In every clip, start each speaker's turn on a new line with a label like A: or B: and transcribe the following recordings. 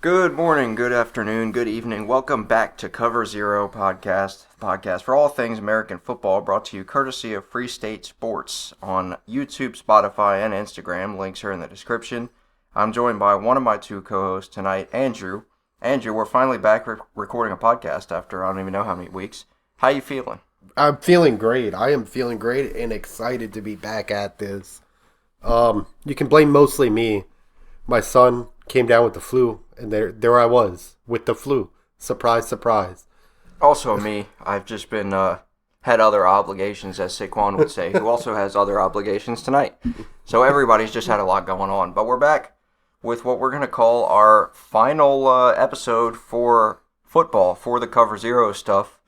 A: Good morning, good afternoon, good evening. Welcome back to Cover Zero podcast for all things American football, brought to you courtesy of Free State Sports on YouTube, Spotify, and Instagram. Links are in the description. I'm joined by one of my two co-hosts tonight, Andrew. Andrew, we're finally back recording a podcast after I don't even know how many weeks. How you feeling?
B: I'm feeling great. I am feeling great and excited to be back at this. You can blame mostly me. My son came down with the flu, and there I was with the flu. Surprise, surprise.
A: Also me. I've just been had other obligations, as Saquon would say, who also has other obligations tonight. So everybody's just had a lot going on. But we're back with what we're going to call our final episode for football, for the Cover Zero stuff,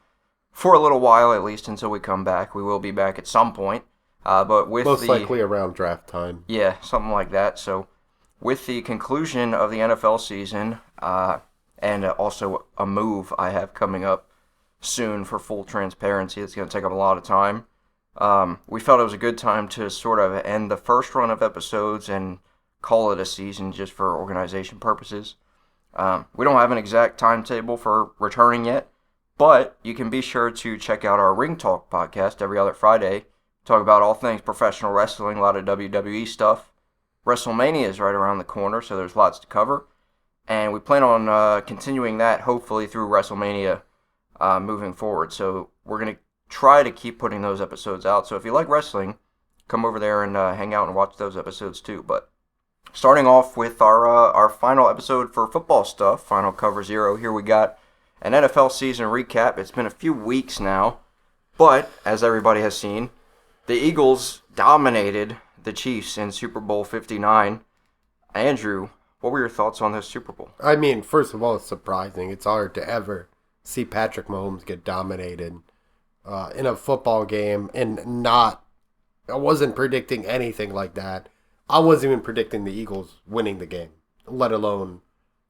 A: for a little while at least until we come back. We will be back at some point. But with
B: most likely around draft time.
A: Yeah, something like that. So with the conclusion of the NFL season, and also a move I have coming up soon for full transparency, it's going to take up a lot of time, we felt it was a good time to sort of end the first run of episodes and call it a season just for organization purposes. We don't have an exact timetable for returning yet, but you can be sure to check out our Ring Talk podcast every other Friday. Talk about all things professional wrestling, a lot of WWE stuff. WrestleMania is right around the corner, so there's lots to cover. And we plan on continuing that, hopefully, through WrestleMania moving forward. So we're going to try to keep putting those episodes out. So if you like wrestling, come over there and hang out and watch those episodes too. But starting off with our final episode for football stuff, final Cover Zero, here we got an NFL season recap. It's been a few weeks now, but as everybody has seen, the Eagles dominated the Chiefs in Super Bowl 59. Andrew, what were your thoughts on this Super Bowl?
B: I mean, first of all, it's surprising. It's hard to ever see Patrick Mahomes get dominated in a football game and not... I wasn't predicting anything like that. I wasn't even predicting the Eagles winning the game, let alone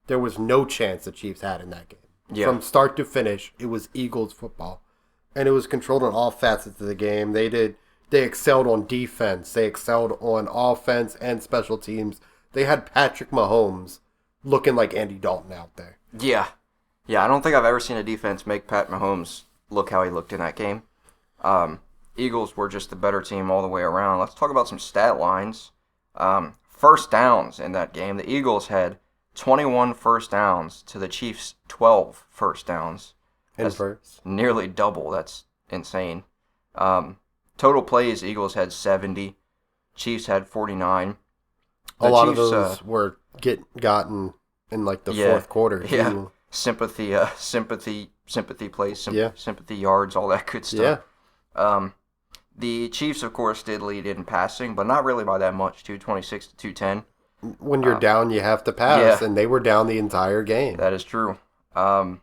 B: there was no chance the Chiefs had in that game.
A: Yeah.
B: From start to finish, it was Eagles football. And it was controlled on all facets of the game. They excelled on defense. They excelled on offense and special teams. They had Patrick Mahomes looking like Andy Dalton out there.
A: Yeah, I don't think I've ever seen a defense make Pat Mahomes look how he looked in that game. Eagles were just the better team all the way around. Let's talk about some stat lines. First downs in that game. The Eagles had 21 first downs to the Chiefs' 12 first downs. That's nearly double. That's insane. Total plays, Eagles had 70. Chiefs had 49.
B: A lot of those were gotten in like the fourth quarter. Too.
A: Yeah, sympathy plays, sympathy yards, all that good stuff. Yeah. The Chiefs, of course, did lead in passing, but not really by that much, 226 to 210.
B: When you're down, you have to pass, and they were down the entire game.
A: That is true. Yeah,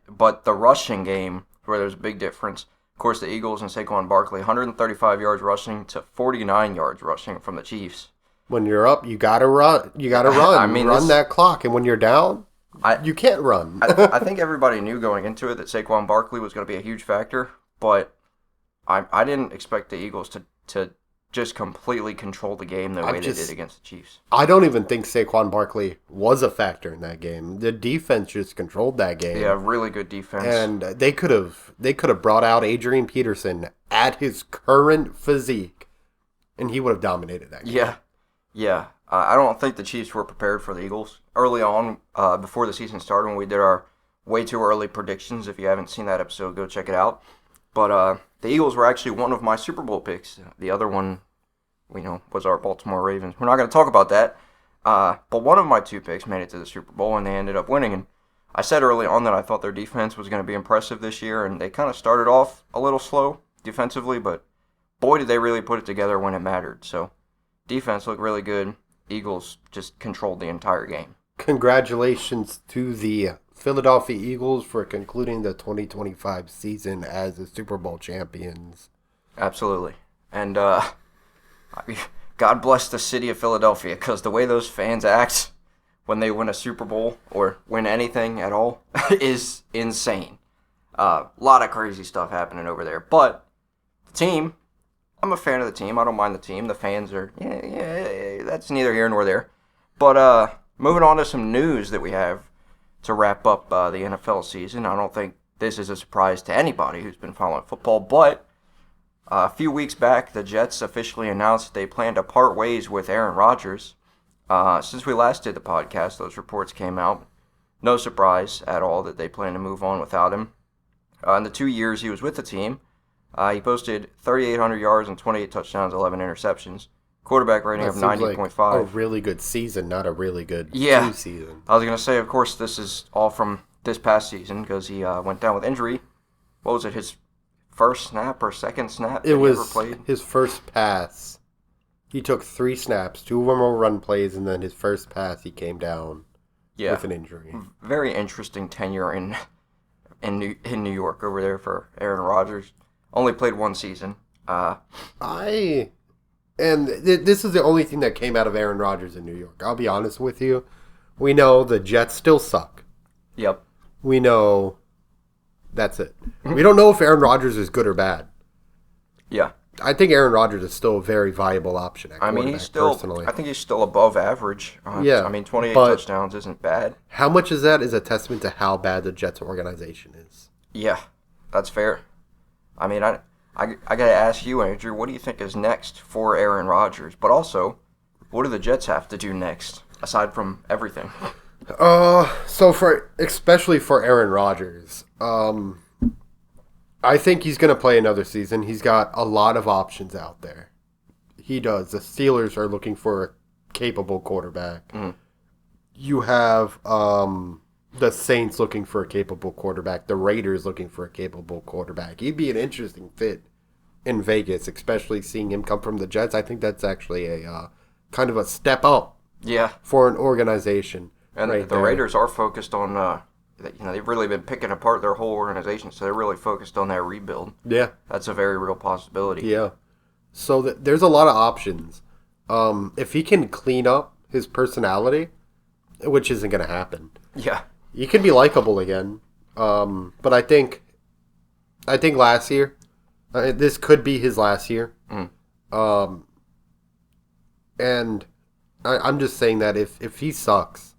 A: but the rushing game, where there's a big difference. Of course, the Eagles and Saquon Barkley, 135 yards rushing to 49 yards rushing from the Chiefs.
B: When you're up, you gotta run. You gotta run. I mean, run that clock. And when you're down, you can't run.
A: I think everybody knew going into it that Saquon Barkley was going to be a huge factor, but I didn't expect the Eagles to just completely control the game the way they did against the Chiefs.
B: I don't even think Saquon Barkley was a factor in that game. The defense just controlled that game.
A: Yeah, really good defense.
B: And they could have brought out Adrian Peterson at his current physique, and he would have dominated that game.
A: Yeah. I don't think the Chiefs were prepared for the Eagles. Early on, before the season started, when we did our way too early predictions, if you haven't seen that episode, go check it out. But the Eagles were actually one of my Super Bowl picks. The other one, was our Baltimore Ravens. We're not going to talk about that. But one of my two picks made it to the Super Bowl, and they ended up winning. And I said early on that I thought their defense was going to be impressive this year, and they kind of started off a little slow defensively, but boy, did they really put it together when it mattered. So defense looked really good. Eagles just controlled the entire game.
B: Congratulations to the Philadelphia Eagles for concluding the 2025 season as the Super Bowl champions.
A: Absolutely. And God bless the city of Philadelphia, because the way those fans act when they win a Super Bowl or win anything at all is insane. A lot of crazy stuff happening over there. But the team, I'm a fan of the team. I don't mind the team. The fans are, yeah, that's neither here nor there. But moving on to some news that we have to wrap up the NFL season. I don't think this is a surprise to anybody who's been following football, but a few weeks back, the Jets officially announced that they plan to part ways with Aaron Rodgers. Since we last did the podcast, those reports came out. No surprise at all that they plan to move on without him. In the 2 years he was with the team, he posted 3,800 yards and 28 touchdowns, 11 interceptions. Quarterback rating of 90.5.
B: Like a really good season, not a really good season.
A: I was going to say, of course, this is all from this past season because he went down with injury. What was it, his first snap or second snap
B: it was
A: he ever played?
B: His first pass. He took 3 snaps. 2 of them were run plays, and then his first pass he came down with an injury.
A: Very interesting tenure in New York over there for Aaron Rodgers. Only played 1 season.
B: This is the only thing that came out of Aaron Rodgers in New York. I'll be honest with you. We know the Jets still suck.
A: Yep.
B: We know that's it. We don't know if Aaron Rodgers is good or bad.
A: Yeah.
B: I think Aaron Rodgers is still a very viable option at quarterback, personally.
A: I think he's still above average. 28 touchdowns isn't bad.
B: How much is that is a testament to how bad the Jets organization is.
A: Yeah, that's fair. I mean, I got to ask you, Andrew, what do you think is next for Aaron Rodgers? But also, what do the Jets have to do next, aside from everything?
B: Especially for Aaron Rodgers, I think he's going to play another season. He's got a lot of options out there. He does. The Steelers are looking for a capable quarterback.
A: Mm.
B: You have the Saints looking for a capable quarterback. The Raiders looking for a capable quarterback. He'd be an interesting fit in Vegas, especially seeing him come from the Jets. I think that's actually a kind of a step up for an organization.
A: And the Raiders are focused on... they've really been picking apart their whole organization, so they're really focused on that rebuild.
B: Yeah.
A: That's a very real possibility.
B: Yeah. So there's a lot of options. If he can clean up his personality, which isn't going to happen.
A: Yeah.
B: He can be likable again. But I think last year, this could be his last year.
A: Mm.
B: And I'm just saying that if he sucks,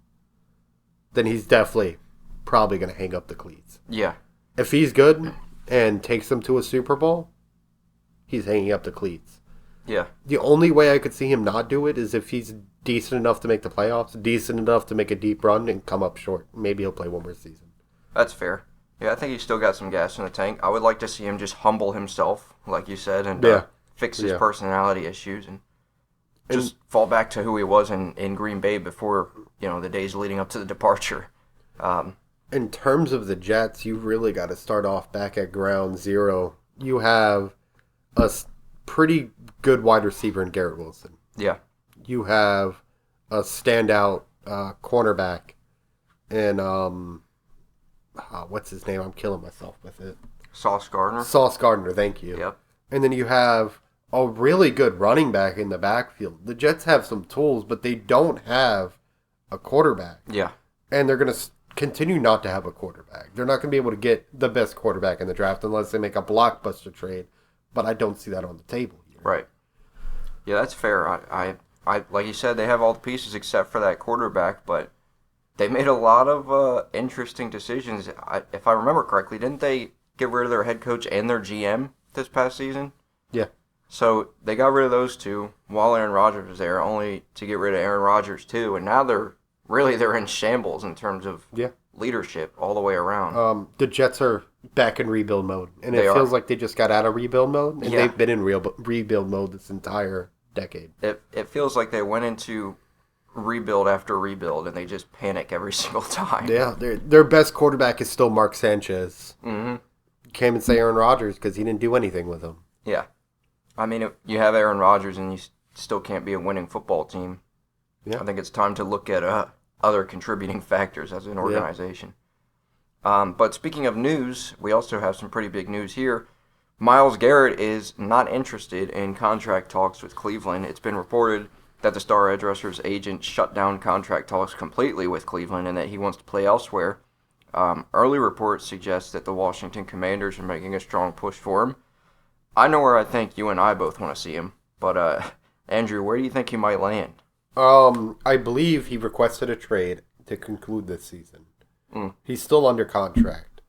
B: then he's definitely probably going to hang up the cleats.
A: Yeah.
B: If he's good and takes them to a Super Bowl, he's hanging up the cleats.
A: Yeah.
B: The only way I could see him not do it is if he's decent enough to make the playoffs, decent enough to make a deep run and come up short. Maybe he'll play one more season.
A: That's fair. Yeah, I think he's still got some gas in the tank. I would like to see him just humble himself, like you said, and fix his personality issues and just fall back to who he was in Green Bay before, the days leading up to the departure.
B: In terms of the Jets, you really got to start off back at ground zero. You have a pretty good wide receiver in Garrett Wilson.
A: Yeah.
B: You have a standout cornerback in, what's his name? I'm killing myself with it.
A: Sauce Gardner.
B: Sauce Gardner, thank you.
A: Yep.
B: And then you have a really good running back in the backfield. The Jets have some tools, but they don't have a quarterback.
A: Yeah.
B: And they're going to continue not to have a quarterback. They're not going to be able to get the best quarterback in the draft unless they make a blockbuster trade. But I don't see that on the table here.
A: Right. Yeah, that's fair. I like you said, they have all the pieces except for that quarterback, but they made a lot of interesting decisions. If I remember correctly, didn't they get rid of their head coach and their GM this past season?
B: Yeah.
A: So they got rid of those two while Aaron Rodgers was there, only to get rid of Aaron Rodgers too, and now they're in shambles in terms of leadership all the way around.
B: The Jets are back in rebuild mode, and it feels like they just got out of rebuild mode, and they've been in rebuild mode this entire decade.
A: It feels like they went into rebuild after rebuild, and they just panic every single time.
B: Yeah, their best quarterback is still Mark Sanchez.
A: Mm-hmm.
B: Can't even say Aaron Rodgers because he didn't do anything with him.
A: Yeah. I mean, you have Aaron Rodgers, and you still can't be a winning football team. Yeah. I think it's time to look at other contributing factors as an organization. Yeah. But speaking of news, we also have some pretty big news here. Myles Garrett is not interested in contract talks with Cleveland. It's been reported that the star edge rusher's agent shut down contract talks completely with Cleveland and that he wants to play elsewhere. Early reports suggest that the Washington Commanders are making a strong push for him. I know where I think you and I both want to see him, but Andrew, where do you think he might land?
B: I believe he requested a trade to conclude this season.
A: Mm.
B: He's still under contract.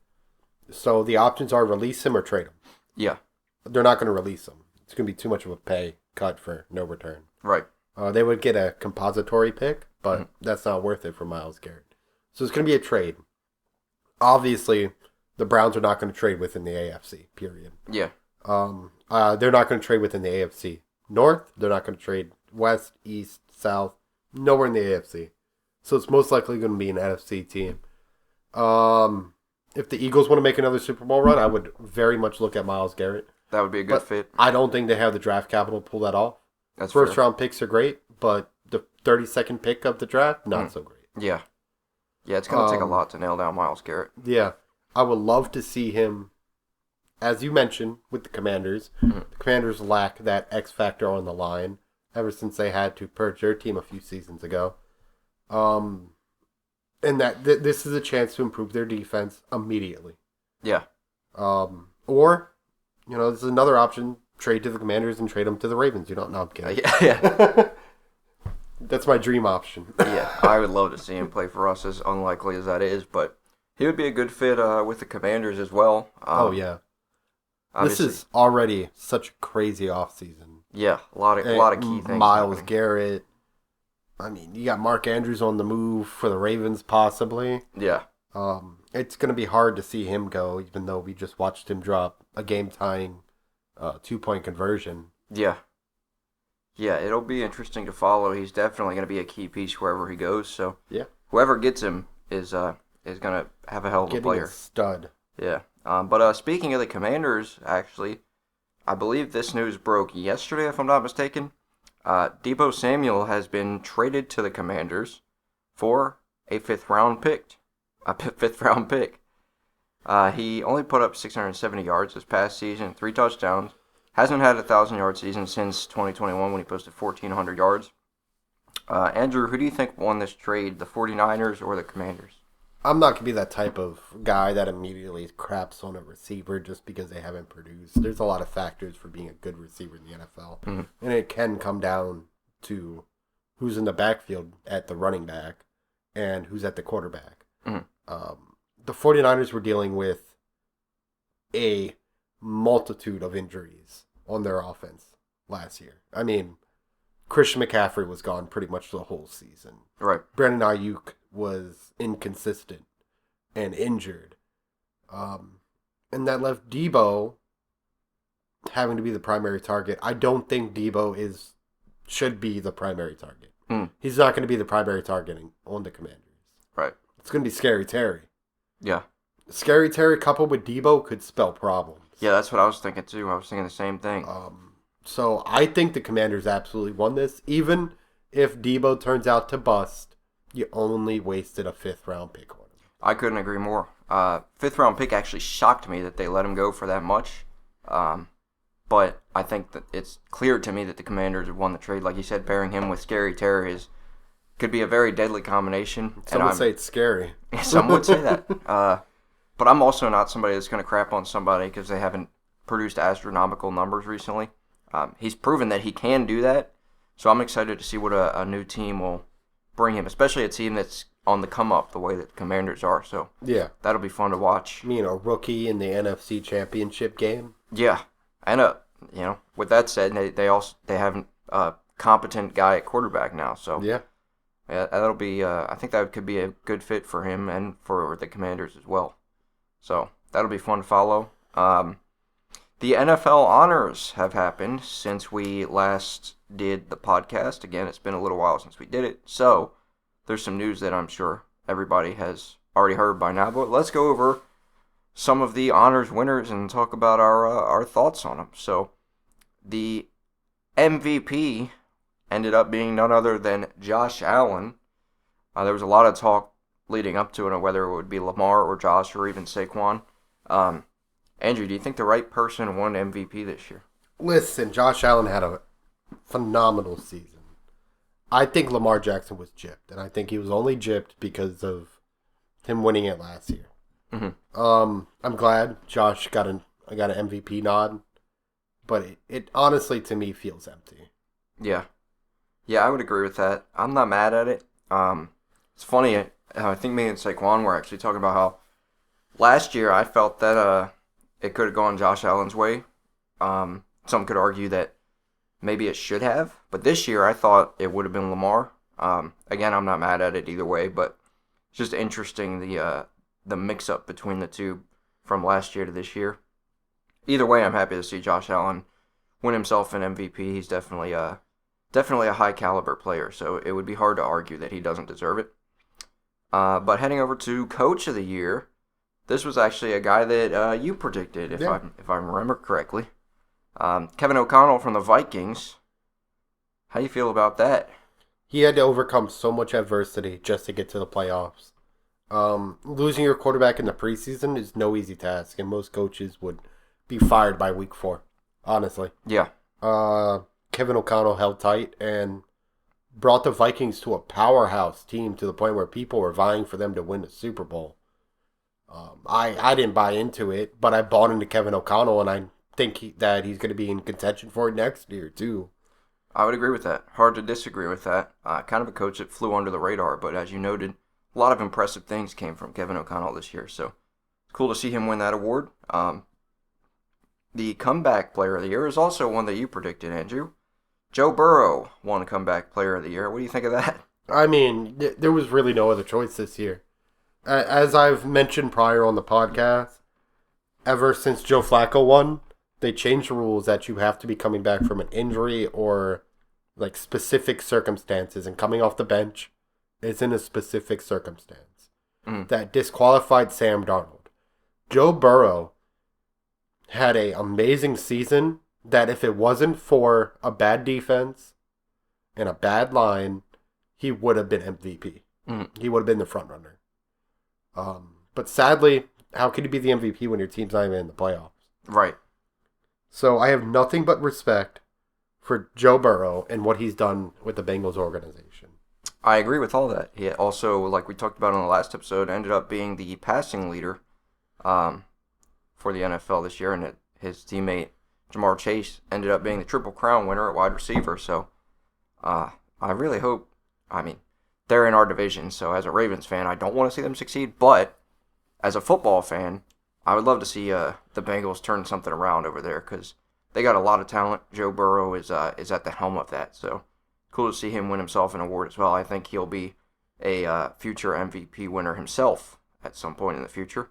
B: So the options are release him or trade him.
A: Yeah.
B: They're not going to release him. It's going to be too much of a pay cut for no return.
A: Right.
B: They would get a compository pick, but that's not worth it for Myles Garrett. So it's going to be a trade. Obviously, the Browns are not going to trade within the AFC, period.
A: Yeah.
B: They're not going to trade within the AFC North. They're not going to trade West, East, South. Nowhere in the AFC. So it's most likely going to be an NFC team. If the Eagles want to make another Super Bowl run, I would very much look at Myles Garrett.
A: That would be a good fit.
B: I don't think they have the draft capital to pull that off.
A: That's
B: First
A: fair.
B: round picks are great, but the 32nd pick of the draft, not so great.
A: Yeah. Yeah, it's going to take a lot to nail down Myles Garrett.
B: Yeah. I would love to see him, as you mentioned, with the Commanders. The Commanders lack that X factor on the line ever since they had to purge their team a few seasons ago. And that this is a chance to improve their defense immediately.
A: Yeah.
B: Or, this is another option. Trade to the Commanders and trade them to the Ravens. No, I'm kidding.
A: Yeah.
B: That's my dream option.
A: Yeah, I would love to see him play for us, as unlikely as that is, but he would be a good fit with the Commanders as well.
B: Oh, yeah. This is already such a crazy offseason.
A: Yeah, a lot of key things.
B: Myles Garrett. I mean, you got Mark Andrews on the move for the Ravens, possibly.
A: Yeah.
B: It's going to be hard to see him go, even though we just watched him drop a game-tying 2-point conversion.
A: Yeah. Yeah, it'll be interesting to follow. He's definitely going to be a key piece wherever he goes. So
B: yeah,
A: whoever gets him is going to have a hell of a player.
B: A stud.
A: Yeah. But speaking of the Commanders, actually, I believe this news broke yesterday, if I'm not mistaken. Deebo Samuel has been traded to the Commanders for a fifth-round pick. He only put up 670 yards this past season, 3 touchdowns. Hasn't had a 1,000-yard season since 2021 when he posted 1,400 yards. Andrew, who do you think won this trade, the 49ers or the Commanders?
B: I'm not going to be that type of guy that immediately craps on a receiver just because they haven't produced. There's a lot of factors for being a good receiver in the NFL. Mm-hmm. And it can come down to who's in the backfield at the running back and who's at the quarterback. Mm-hmm. The 49ers were dealing with a multitude of injuries on their offense last year. I mean, Christian McCaffrey was gone pretty much the whole season.
A: Right.
B: Brandon Ayuk was inconsistent and injured. And that left Deebo having to be the primary target. I don't think Deebo should be the primary target. He's not going to be the primary targeting on the Commanders.
A: Right.
B: It's going to be Scary Terry.
A: Yeah.
B: Scary Terry coupled with Deebo could spell problems.
A: Yeah, that's what I was thinking too. I was thinking the same thing.
B: So I think the Commanders absolutely won this. Even if Deebo turns out to bust, you only wasted a 5th-round pick on him.
A: I couldn't agree more. 5th-round pick actually shocked me that they let him go for that much. But I think that it's clear to me that the Commanders have won the trade. Like you said, pairing him with Scary Terry could be a very deadly combination.
B: Some would say it's scary.
A: Some would say that. But I'm also not somebody that's going to crap on somebody because they haven't produced astronomical numbers recently. He's proven that he can do that. So I'm excited to see what a new team will bring him, especially a team that's on the come-up the way that the Commanders are. So
B: yeah,
A: that'll be fun to watch.
B: You mean a rookie in the NFC Championship game?
A: Yeah. And, with that said, they have a competent guy at quarterback now. So
B: yeah,
A: that'll be, I think that could be a good fit for him and for the Commanders as well. So that'll be fun to follow. The NFL honors have happened since we last did the podcast. Again, it's been a little while since we did it. So there's some news that I'm sure everybody has already heard by now. But let's go over some of the honors winners and talk about our thoughts on them. So the MVP ended up being none other than Josh Allen. There was a lot of talk leading up to it on whether it would be Lamar or Josh or even Saquon. Andrew, do you think the right person won MVP this year?
B: Listen, Josh Allen had a phenomenal season. I think Lamar Jackson was gypped, and I think he was only gypped because of him winning it last year. Mm-hmm. I'm glad Josh got an MVP nod, but it honestly to me feels empty.
A: Yeah. Yeah, I would agree with that. I'm not mad at it. It's funny. I think me and Saquon were actually talking about how last year I felt that it could have gone Josh Allen's way. Some could argue that maybe it should have, but this year I thought it would have been Lamar. Again, I'm not mad at it either way, but it's just interesting the mix up between the two from last year to this year. Either way, I'm happy to see Josh Allen win himself an MVP. He's definitely a high caliber player, so it would be hard to argue that he doesn't deserve it. But heading over to Coach of the Year, this was actually a guy that you predicted, if I remember correctly. Kevin O'Connell from the Vikings. How do you feel about that?
B: He had to overcome so much adversity just to get to the playoffs. Losing your quarterback in the preseason is no easy task, and most coaches would be fired by week 4, honestly.
A: Yeah.
B: Kevin O'Connell held tight and brought the Vikings to a powerhouse team to the point where people were vying for them to win the Super Bowl. I didn't buy into it, but I bought into Kevin O'Connell, and I think that he's going to be in contention for it next year, too.
A: I would agree with that. Hard to disagree with that. Kind of a coach that flew under the radar, but as you noted, a lot of impressive things came from Kevin O'Connell this year, so it's cool to see him win that award. The comeback player of the year is also one that you predicted, Andrew. Joe Burrow won comeback player of the year. What do you think of that?
B: I mean, there was really no other choice this year. As I've mentioned prior on the podcast, ever since Joe Flacco won, they changed the rules that you have to be coming back from an injury or like specific circumstances, and coming off the bench is in a specific circumstance that disqualified Sam Darnold. Joe Burrow had an amazing season that if it wasn't for a bad defense and a bad line, he would have been MVP. He would have been the front runner. But sadly, how can you be the MVP when your team's not even in the playoffs?
A: Right.
B: So I have nothing but respect for Joe Burrow and what he's done with the Bengals organization.
A: I agree with all that. He also, like we talked about in the last episode, ended up being the passing leader for the NFL this year, and his teammate Jamar Chase ended up being the Triple Crown winner at wide receiver. So I really hope, they're in our division, so as a Ravens fan, I don't want to see them succeed, but as a football fan, I would love to see the Bengals turn something around over there because they got a lot of talent. Joe Burrow is at the helm of that, so cool to see him win himself an award as well. I think he'll be a future MVP winner himself at some point in the future.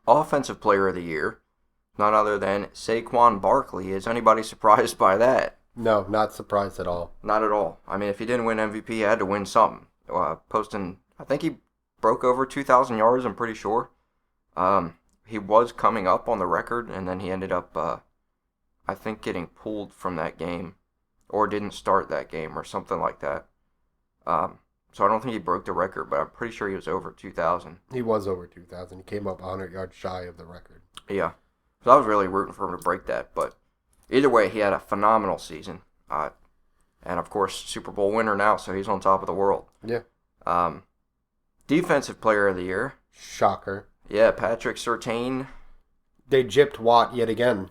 A: Offensive Player of the Year, none other than Saquon Barkley. Is anybody surprised by that?
B: No, not surprised at all.
A: Not at all. If he didn't win MVP, he had to win something. Posting, I think he broke over 2,000 yards, I'm pretty sure. He was coming up on the record, and then he ended up, I think, getting pulled from that game, or didn't start that game, or something like that. So I don't think he broke the record, but I'm pretty sure he was over 2,000.
B: He was over 2,000. He came up 100 yards shy of the record.
A: Yeah. So I was really rooting for him to break that, but either way, he had a phenomenal season. And, of course, Super Bowl winner now, so he's on top of the world.
B: Yeah.
A: Defensive Player of the Year.
B: Shocker.
A: Yeah, Patrick Surtain.
B: They gypped Watt yet again.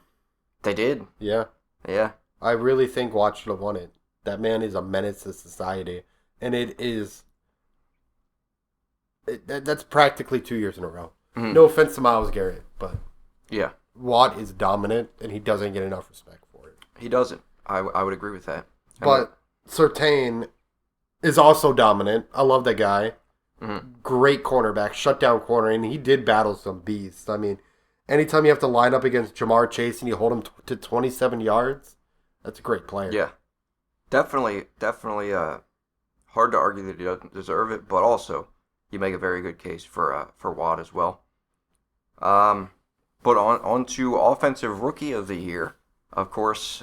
A: They did.
B: Yeah.
A: Yeah.
B: I really think Watt should have won it. That man is a menace to society. And that's practically 2 years in a row. Mm-hmm. No offense to Myles Garrett, but
A: yeah,
B: Watt is dominant, and he doesn't get enough respect for it.
A: He doesn't. I would agree with that.
B: But Surtain is also dominant. I love that guy.
A: Mm-hmm.
B: Great cornerback, shutdown corner, and he did battle some beasts. Anytime you have to line up against Jamar Chase and you hold him to 27 yards, that's a great player.
A: Yeah, definitely. Hard to argue that he doesn't deserve it, but also you make a very good case for Watt as well. But on to Offensive Rookie of the Year, of course,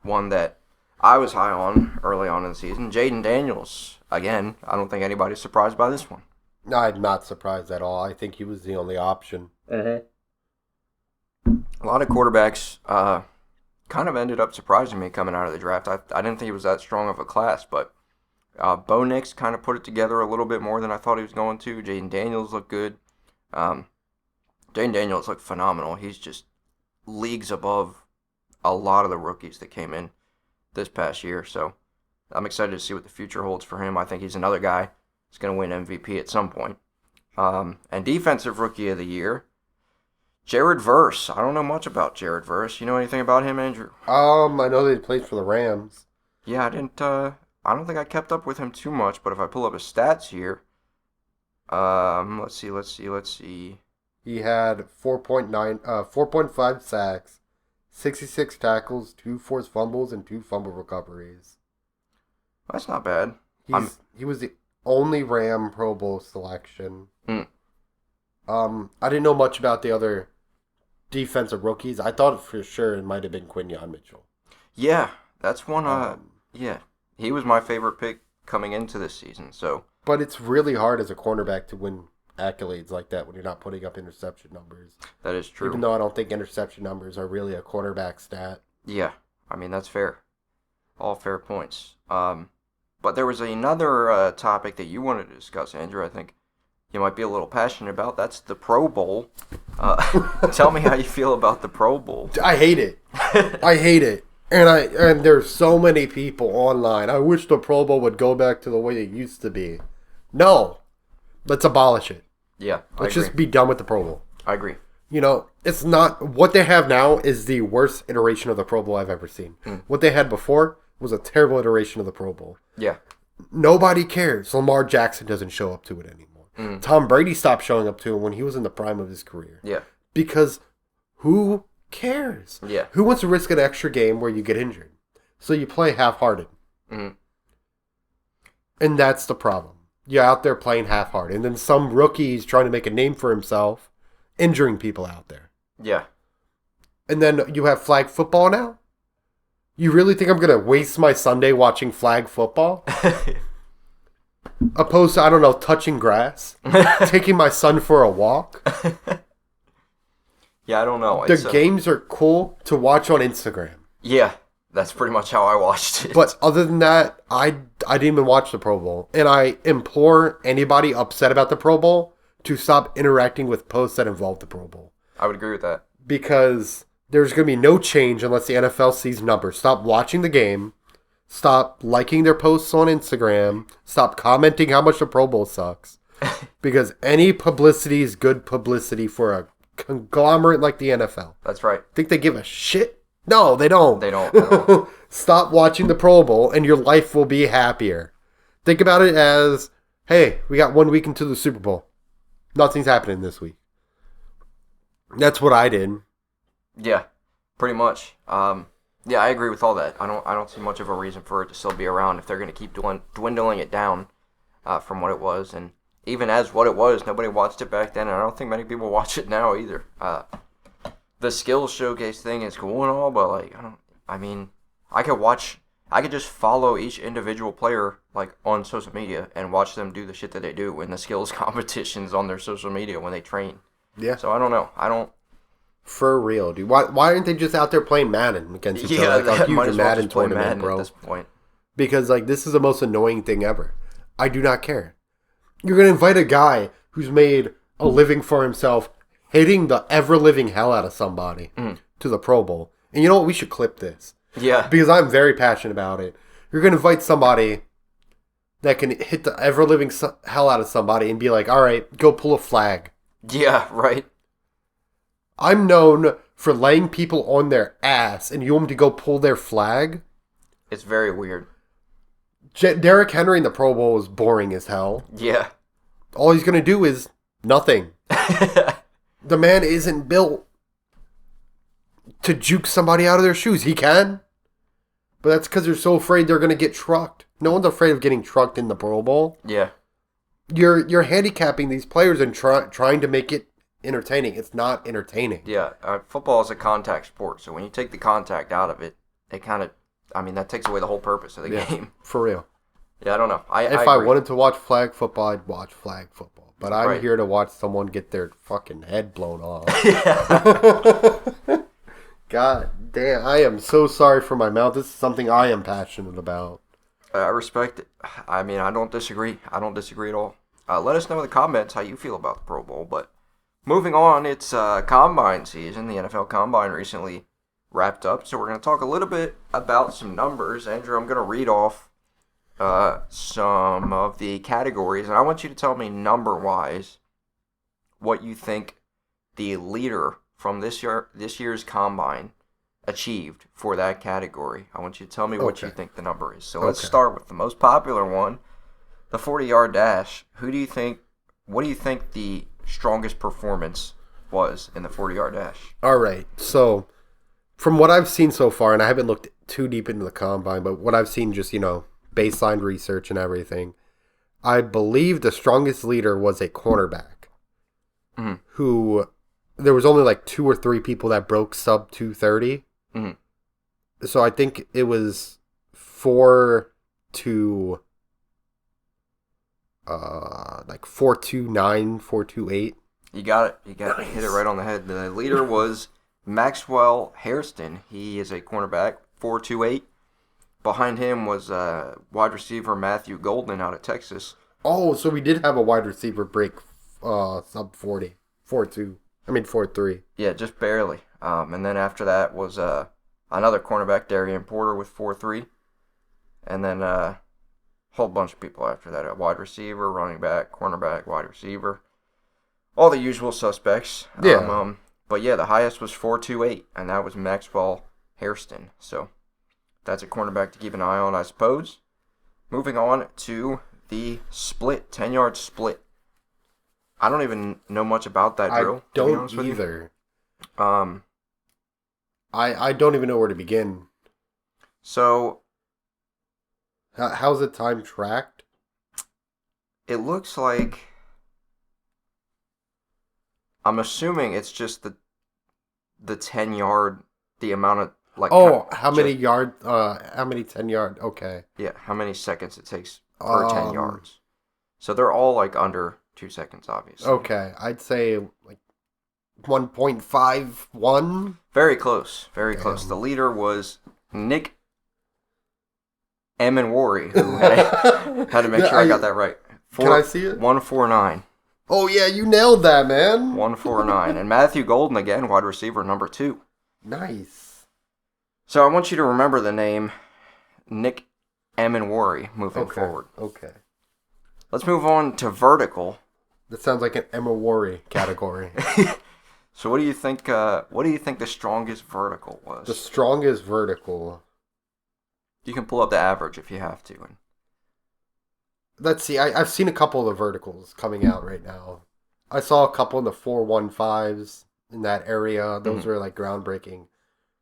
A: one that I was high on early on in the season, Jaden Daniels. Again, I don't think anybody's surprised by this one.
B: No, I'm not surprised at all. I think he was the only option.
A: Mm-hmm. A lot of quarterbacks kind of ended up surprising me coming out of the draft. I didn't think he was that strong of a class, but Bo Nix kind of put it together a little bit more than I thought he was going to. Jaden Daniels looked good. Jaden Daniels looked phenomenal. He's just leagues above a lot of the rookies that came in this past year. So I'm excited to see what the future holds for him. I think he's another guy who's going to win MVP at some point. And Defensive Rookie of the Year, Jared Verse. I don't know much about Jared Verse. You know anything about him, Andrew?
B: I know that he plays for the Rams.
A: Yeah, I didn't. I don't think I kept up with him too much. But if I pull up his stats here, let's see.
B: He had 4.5 sacks, 66 tackles, 2 forced fumbles, and 2 fumble recoveries.
A: That's not bad.
B: He was the only Ram Pro Bowl selection.
A: Mm.
B: I didn't know much about the other defensive rookies. I thought for sure it might have been Quinyon Mitchell.
A: Yeah, that's one. Yeah, he was my favorite pick coming into this season. So,
B: but it's really hard as a cornerback to win accolades like that when you're not putting up interception numbers.
A: That is true.
B: Even though I don't think interception numbers are really a cornerback stat.
A: Yeah, I mean that's fair. All fair points. But there was another topic that you wanted to discuss, Andrew. I think you might be a little passionate about. That's the Pro Bowl. Tell me how you feel about the Pro Bowl.
B: I hate it. I hate it. And there's so many people online. I wish the Pro Bowl would go back to the way it used to be. No. Let's abolish it.
A: Yeah,
B: Let's just be done with the Pro Bowl.
A: I agree.
B: You know, it's not... What they have now is the worst iteration of the Pro Bowl I've ever seen. What they had before was a terrible iteration of the Pro Bowl.
A: Yeah.
B: Nobody cares. Lamar Jackson doesn't show up to it anymore. Tom Brady stopped showing up to it when he was in the prime of his career.
A: Yeah.
B: Because who cares?
A: Yeah.
B: Who wants to risk an extra game where you get injured? So you play half-hearted.
A: Mm-hmm.
B: And that's the problem. You're out there playing half-hearted. And then some rookie's trying to make a name for himself, injuring people out there.
A: Yeah.
B: And then you have flag football now? You really think I'm going to waste my Sunday watching flag football? Opposed to, I don't know, touching grass? Taking my son for a walk?
A: Yeah, I don't know.
B: The games are cool to watch on Instagram.
A: Yeah, that's pretty much how I watched it.
B: But other than that, I didn't even watch the Pro Bowl. And I implore anybody upset about the Pro Bowl to stop interacting with posts that involve the Pro Bowl.
A: I would agree with that.
B: Because there's going to be no change unless the NFL sees numbers. Stop watching the game. Stop liking their posts on Instagram. Stop commenting how much the Pro Bowl sucks. Because any publicity is good publicity for a conglomerate like the NFL.
A: That's right.
B: Think they give a shit? No, they don't.
A: They don't.
B: Stop watching the Pro Bowl and your life will be happier. Think about it as, hey, we got 1 week into the Super Bowl. Nothing's happening this week. That's what I did.
A: Yeah, pretty much. Yeah, I agree with all that. I don't see much of a reason for it to still be around if they're going to keep dwindling it down from what it was. And even as what it was, nobody watched it back then, and I don't think many people watch it now either. The skills showcase thing is cool and all, but like I could just follow each individual player like on social media and watch them do the shit that they do in the skills competitions on their social media when they train.
B: Yeah.
A: So I don't know.
B: For real, dude. Why aren't they just out there playing Madden against each other? Like a huge Madden tournament, bro.
A: At this point.
B: Because like this is the most annoying thing ever. I do not care. You're gonna invite a guy who's made a living for himself hitting the ever-living hell out of somebody to the Pro Bowl. And you know what? We should clip this.
A: Yeah.
B: Because I'm very passionate about it. You're gonna invite somebody that can hit the ever-living hell out of somebody and be like, all right, go pull a flag.
A: Yeah, right.
B: I'm known for laying people on their ass, and you want me to go pull their flag?
A: It's very weird.
B: Derrick Henry in the Pro Bowl is boring as hell.
A: Yeah.
B: All he's going to do is nothing. The man isn't built to juke somebody out of their shoes. He can, but that's because they're so afraid they're going to get trucked. No one's afraid of getting trucked in the Pro Bowl.
A: Yeah.
B: You're handicapping these players and trying to make it entertaining. It's not entertaining.
A: Yeah, football is a contact sport, so when you take the contact out of it, it kind of, that takes away the whole purpose of the game.
B: For real.
A: Yeah, I don't know.
B: If I wanted to watch flag football, I'd watch flag football. But I'm
A: right.
B: here to watch someone get their fucking head blown off. God damn, I am so sorry for my mouth. This is something I am passionate about.
A: I respect it. I don't disagree. I don't disagree at all. Let us know in the comments how you feel about the Pro Bowl. But moving on, it's Combine season. The NFL Combine recently wrapped up. So we're going to talk a little bit about some numbers. Andrew, I'm going to read off some of the categories, and I want you to tell me number-wise what you think the leader from this year's combine achieved for that category. I want you to tell me what you think the number is. So let's start with the most popular one, the 40-yard dash. What do you think the strongest performance was in the 40-yard dash?
B: All right. So from what I've seen so far, and I haven't looked too deep into the combine, but what I've seen just, baseline research and everything, I believe the strongest leader was a cornerback who there was only like 2 or 3 people that broke sub 230. So I think it was 4-2 like 429, 428.
A: You got it. You got hit it right on the head. The leader was Maxwell Hairston. He is a cornerback, 428. Behind him was wide receiver Matthew Golden out of Texas.
B: Oh, so we did have a wide receiver break sub 40. 4-3.
A: Yeah, just barely. And then after that was another cornerback, Darian Porter, with 4-3. And then a whole bunch of people after that. A wide receiver, running back, cornerback, wide receiver. All the usual suspects.
B: Yeah.
A: But yeah, the highest was 4.28, and that was Maxwell Hairston. So that's a cornerback to keep an eye on, I suppose. Moving on to the split, 10-yard split. I don't even know much about that drill.
B: I don't either. I don't even know where to begin.
A: So
B: how's the time tracked?
A: It looks like, I'm assuming it's just the 10-yard, the amount of
B: how many 10-yard? Okay.
A: Yeah, how many seconds it takes per 10 yards. So they're all like under 2 seconds, obviously.
B: Okay, I'd say like 1.51.
A: Very close, very close. The leader was Nick Emenwari, who had to make sure I got that right.
B: Can I see it?
A: 149.
B: Oh yeah, you nailed that, man.
A: 149. And Matthew Golden again, wide receiver number 2.
B: Nice.
A: So I want you to remember the name Nick Emenwari moving forward.
B: Okay.
A: Let's move on to vertical.
B: That sounds like an Emma Worry category.
A: So what do you think? What do you think the strongest vertical was?
B: The strongest vertical.
A: You can pull up the average if you have to.
B: Let's see. I've seen a couple of the verticals coming out right now. I saw a couple in the 4.15s in that area. Those were like groundbreaking.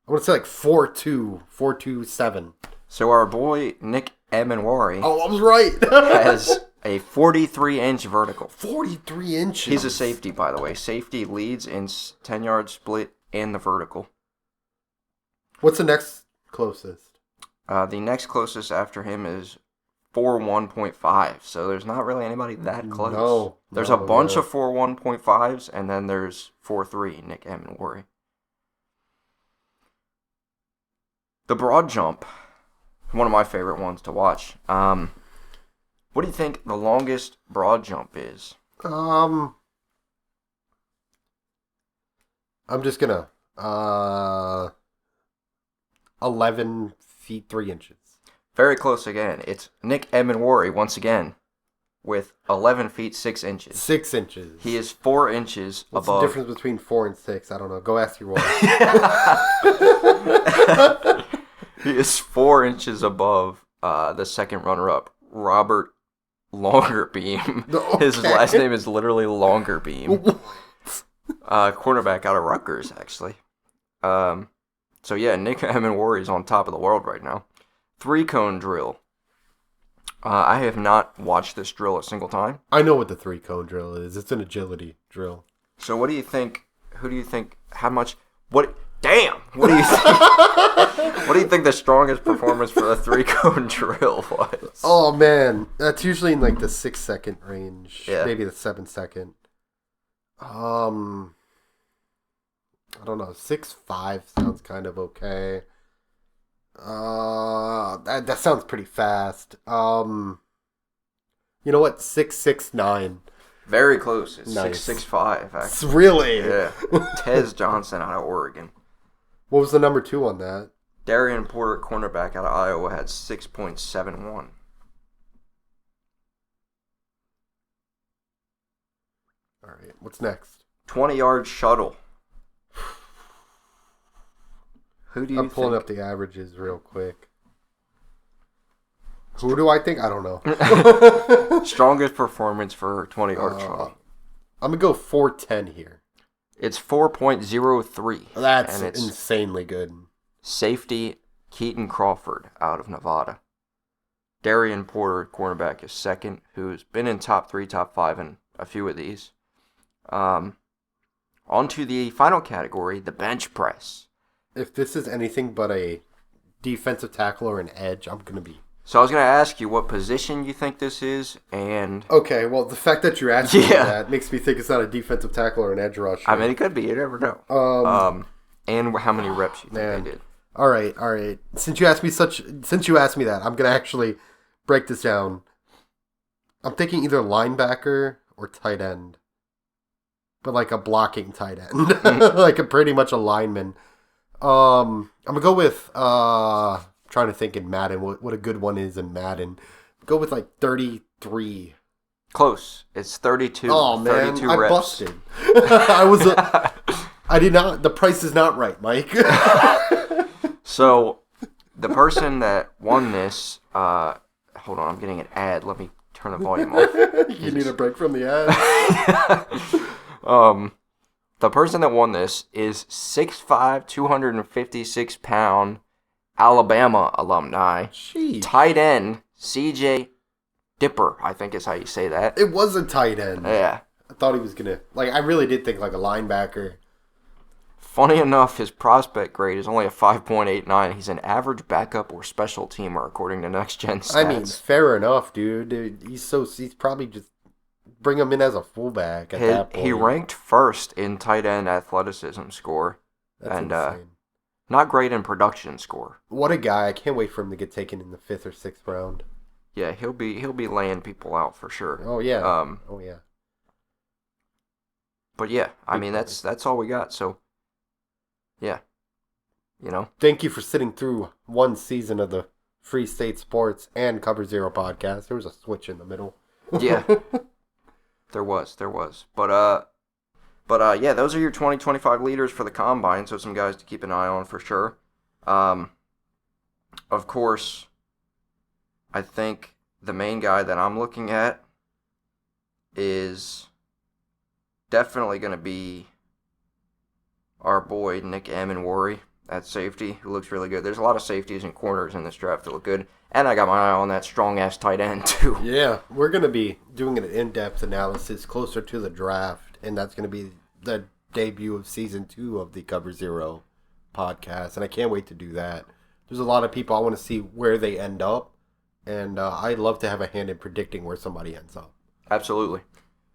B: I want to say like 4.2, 4.27.
A: So our boy Nick Emenwari.
B: Oh, I was right.
A: has a 43-inch vertical.
B: 43 inches.
A: He's a safety, by the way. Safety leads in 10-yard split in the vertical.
B: What's the next closest?
A: The next closest after him is 4.1.5. So there's not really anybody that close.
B: No.
A: There's a bunch of 4.1.5s, and then there's 4.3, Nick Emenwari. The broad jump, one of my favorite ones to watch. What do you think the longest broad jump is?
B: I'm just gonna 11 feet 3 inches.
A: Very close again. It's Nick Emenwari once again with 11 feet 6 inches.
B: 6 inches.
A: He is 4 inches
B: What's
A: above.
B: What's the difference between 4 and 6? I don't know. Go ask your wife.
A: He is 4 inches above the second runner-up, Robert Longerbeam.
B: Okay.
A: His last name is literally Longerbeam. Cornerback out of Rutgers, actually. So yeah, Nick Emenwari is on top of the world right now. 3-cone drill. I have not watched this drill a single time.
B: I know what the 3-cone drill is. It's an agility drill.
A: So what do you think? Who do you think? How much? What? Damn! What do you think? What do you think the strongest performance for the 3-cone drill was?
B: Oh man, that's usually in like the 6-second range.
A: Yeah.
B: Maybe the 7-second. I don't know. 6.5 sounds kind of okay. That sounds pretty fast. You know what? 6.69.
A: Very close. It's
B: Nice.
A: 6.65, actually.
B: Really?
A: Yeah. Tez Johnson out of Oregon.
B: What was the number 2 on that?
A: Darian Porter, cornerback out of Iowa, had 6.71.
B: All right, what's next?
A: 20-yard shuttle. Who do you
B: I'm pulling
A: think?
B: up the averages real quick. Who do I think? I don't know.
A: Strongest performance for 20-yard shuttle.
B: I'm going to go 410 here.
A: It's 4.03.
B: That's
A: and it's
B: insanely good.
A: safety Keaton Crawford out of Nevada. Darian Porter, cornerback, is second, who's been in top 3, top 5 in a few of these. On to the final category, the bench press.
B: If this is anything but a defensive tackle or an edge, I'm going to be...
A: So I was going to ask you what position you think this is, and...
B: Okay, well, the fact that you're asking me that makes me think it's not a defensive tackle or an edge rusher.
A: I mean, it could be. You never know. And how many reps you think they did.
B: All right. Since you asked me that, I'm going to actually break this down. I'm thinking either linebacker or tight end. But like a blocking tight end. Like pretty much a lineman. I'm going to go with... trying to think in Madden what a good one is in Madden. Go with like 33.
A: Close. It's 32.
B: Oh man,
A: 32
B: I
A: reps.
B: busted. I did not. The price is not right, Mike.
A: So the person that won this, hold on, I'm getting an ad. Let me turn the volume off.
B: You need a break from the ad.
A: The person that won this is 6'5", 256-pound Alabama alumni.
B: Jeez.
A: Tight end CJ Dipper, I think is how you say that.
B: It was a tight end.
A: Yeah.
B: I thought he was gonna I really did think like a linebacker.
A: Funny enough, his prospect grade is only a 5.89. He's an average backup or special teamer according to Next Gen Stats.
B: I mean, fair enough, dude. He's probably just bring him in as a fullback at that point.
A: He ranked first in tight end athleticism score.
B: That's
A: and
B: insane.
A: Not great in production score.
B: What a guy. I can't wait for him to get taken in the 5th or 6th round.
A: Yeah, he'll be laying people out for sure.
B: Oh yeah.
A: But yeah, I mean that's all we got. So yeah.
B: Thank you for sitting through one season of the Free State Sports and Cover Zero podcast. There was a switch in the middle.
A: Yeah. There was. But yeah, those are your 2025 leaders for the Combine, so some guys to keep an eye on for sure. Of course, I think the main guy that I'm looking at is definitely going to be our boy Nick Amenwori at safety, who looks really good. There's a lot of safeties and corners in this draft that look good, and I got my eye on that strong-ass tight end, too.
B: Yeah, we're going to be doing an in-depth analysis closer to the draft, and that's going to be the debut of Season 2 of the Cover Zero podcast, and I can't wait to do that. There's a lot of people I want to see where they end up, and I'd love to have a hand in predicting where somebody ends up.
A: Absolutely.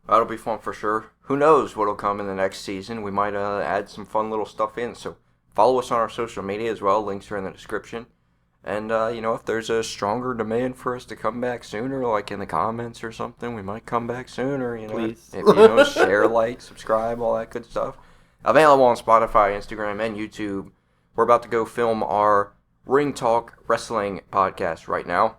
A: That'll be fun for sure. Who knows what'll come in the next season. We might add some fun little stuff in, so follow us on our social media as well. Links are in the description. And, if there's a stronger demand for us to come back sooner, like in the comments or something, we might come back sooner,
B: Please.
A: If, share, like, subscribe, all that good stuff. Available on Spotify, Instagram, and YouTube. We're about to go film our Ring Talk Wrestling podcast right now.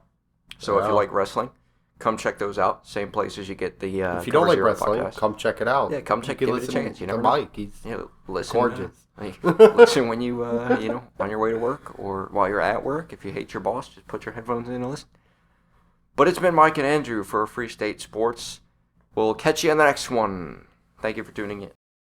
A: So if you like wrestling, come check those out. Same places you get the
B: if you don't like wrestling,
A: podcast.
B: come check it out.
A: Yeah, come check it out. Give it a chance. You never
B: know.
A: know.
B: Mike, he's
A: listen.
B: gorgeous.
A: Listen when you, on your way to work or while you're at work. If you hate your boss, just put your headphones in and listen. But it's been Mike and Andrew for Free State Sports. We'll catch you in the next one. Thank you for tuning in.